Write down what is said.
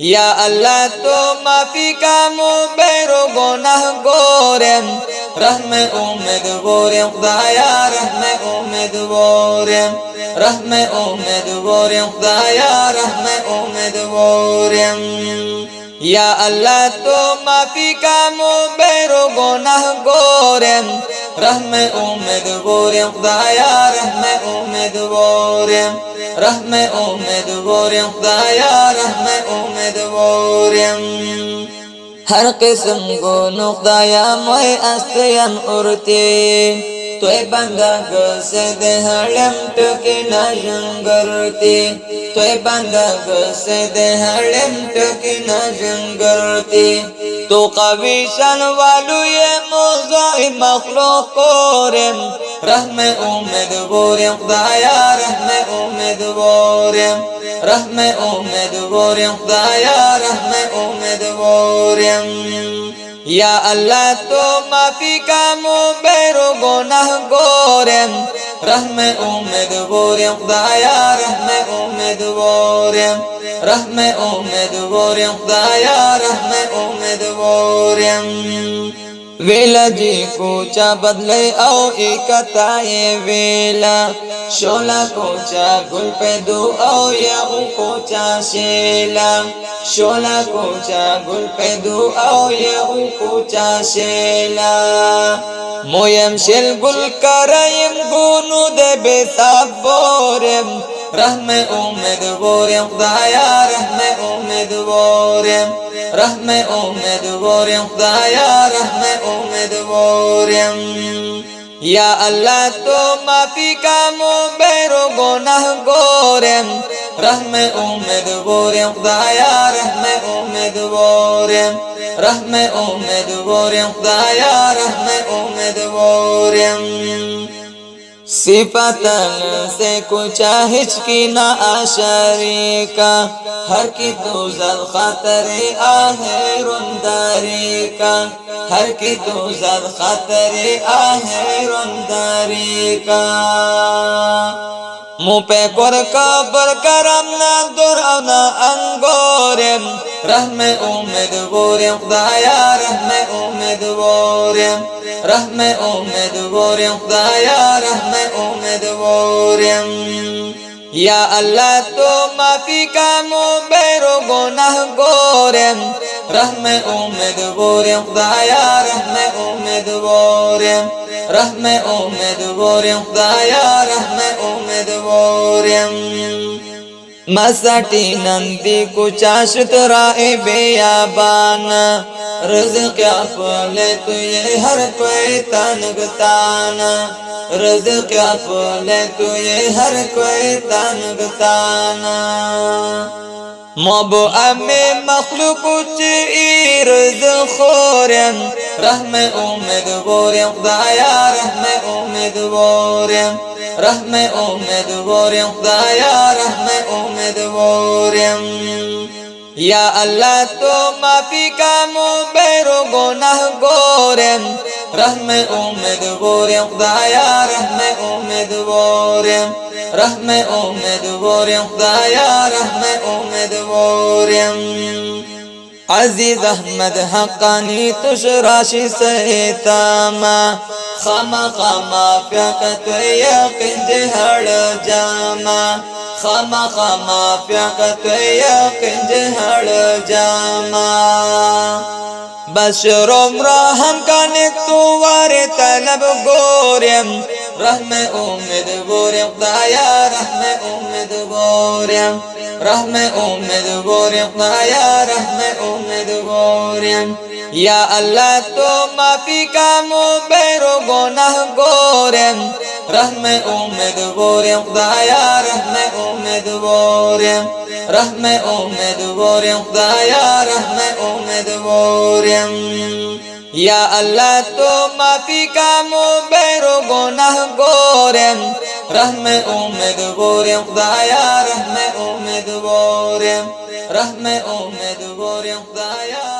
या अल्लाह तो माफी का मुबेरो गुनाह गोरेम रहमे उम्मीद गोरेम खुदाया रहमे उम्मीद गोरेम रहमे उम्मीद गोरेम खुदाया रहमे उम्मीद गोरेम या अल्लाह तो माफी का मुबेरो गुनाह गोरेम रहमे उम्मीद गोरेम खुदाया रहमे उम्मीद गोरेम रहमे उम्मीद गोरेम खुदाया रहमे उम्मीद गोरेम हर किस्म गुनो खुदाया मैं अस्तियन उरती तोय बंदा गसे दे हलम टके ना जंगरती तोय बंदा गसे दे हलम टके ना जंगरती तो कविशन वालू ये मौज़ाई मखलूक कोरेम रहमे उम्मीद गोरेम खुदाया रहमे उम्मीद गोरेम रहमे उम्मीद गोरेम खुदाया रहमे उम्मीद गोरेम या अल्लाह तो माफी का मुबेरो गुनाह गोरेम रहमे उम्मीद गोरेम खुदाया रहमे उम्मीद गोरेम रहमे उम्मीद गोरेम खुदाया रहमे उम्मीद गोरेम वेला जी कोचा बदले आओ इकताए वेला शोला कोचा गुल पे दो आओ या कोचा शेला शोला कोचा गुल पे दो आओ या कोचा शेला मोयम शेल गुल करायम गुनु दे बेसाबोरेम रहमे उम्मीद गोरेम खुदाया रहमे उम्मीद गोरेम रहमे उम्मीद गोरेम खुदाया रहमे उम्मीद गोरेम या अल्लाह तो माफी का मुबेरो गुनाह गोरेम रहमे उम्मीद गोरेम खुदाया रहमे उम्मीद गोरेम रहमे उम्मीद गोरेम खुदाया रहमे उम्मीद गोरेम सिफतन से कुछ हिचकी ना आशरी का हर की दूज़ल खतरे आहे रुंदारी का हर की दूज़ल खतरे आहे रुंदारी का मुँह पे कर कबर करम ना दुराना अंगोरेम रहमे उम्मीद गोरेम खुदाया रहमे उम्मीद गोरेम रहमे उम्मीद गोरेम खुदाया रहमे उम्मीद गोरेम या अल्लाह तो माफी का मुबेरो गुनाह गोरेम रहमे उम्मीद गोरेम खुदाया रहमे उम्मीद गोरेम रहमे उम्मीद गोरेम खुदाया रहमे उम्मीद गोरेम मसाटी नंदी कुचाशत राए बेयाबान रज़्क़ अपले तुये हर कोई तनगतान रज़्क़ अपले तुये हर कोई तनगतान मोब अमे मखलूक रज़्क़ खोरेम रहमे उम्मीद गोरेम खुदाया रहमे उम्मीद गोरेम रहमे उम्मीद गोरेम खुदाया रहमे उम्मीद गोरेम या अल्लाह तो माफी का मुबेरो गुनाह गोरेम रहमे उम्मीद गोरेम खुदाया रहमे उम्मीद गोरेम रहमे उम्मीद गोरेम खुदाया रहमे उम्मीद गोरेम अजीज अहमद हक़ानी तुशराशी सहितामा खमा खमा फ्याकत यकीन जहड़ जामा खमा खमा फ्याकत यकीन जहड़ जामा बशरोम रहम काने तुवारे तलब गोरेम रहमे उम्मीद गोरेम खुदाया रहमे उम्मीद गोरेम रहमे उम्मीद गोरेम खुदाया रहमे उम्मीद गोरेम या अल्लाह तो माफी का मुबेरो गुनाह गोरेम रहमे उम्मीद गोरेम खुदाया रहमे उम्मीद गोरेम रहमे उम्मीद गोरेम खुदाया रहमे उम्मीद गोरेम या अल्लाह तो माफी का मुबेरो गुनाह गोरेम रहमे उम्मीद गोरेम खुदाया रहमे उम्मीद गोरेम रहमे उम्मीद गोरेम खुदाया